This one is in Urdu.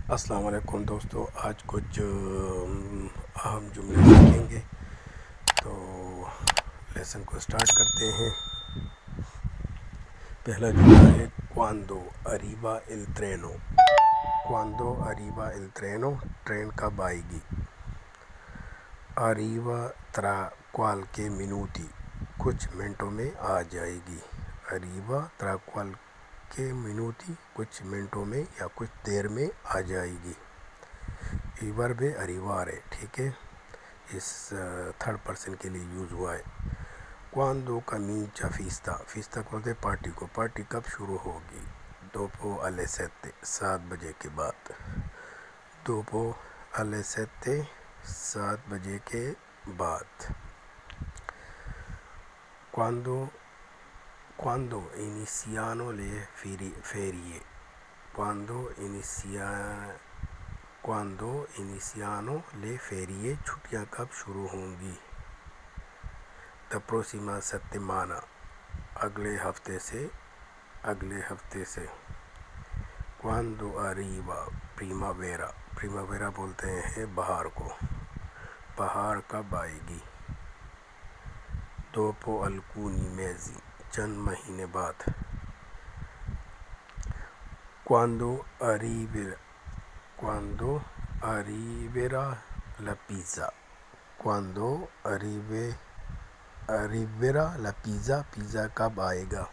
السلام علیکم دوستو، آج کچھ اہم جملے سیکھیں گے تو لیسن کو سٹارٹ کرتے ہیں۔ پہلا جملہ ہے quando arriva il treno۔ quando arriva il treno، train کب آئے گی۔ arriva tra qualche minuti، کچھ منٹوں میں آ جائے گی۔ arriva tra qualche minuti، کچھ منٹوں میں یا کچھ دیر میں آ جائے گی۔ یہ ورب ہے arrivare، ٹھیک ہے، اس تھرڈ پرسن کے لیے یوز ہوا ہے۔ quando comincia festa، فیستا بولتے ہیں پارٹی کو۔ پارٹی کب شروع ہوگی۔ dopo alle sette، 7 بجے کے بعد۔ dopo alle sette، 7 بجے کے بعد۔ quando iniziano le ferie، quando iniziano le ferie، چھٹیاں کب شروع ہوں گی۔ the prossima settimana، اگلے ہفتے سے۔ quando arriva primavera، primavera بولتے ہیں بہار کو۔ بہار کب آئے گی۔ dopo alcuni mesi، چند مہینے بعد۔ quando arriverà la pizza، quando arriverà la pizza، pizza کب آئے گا۔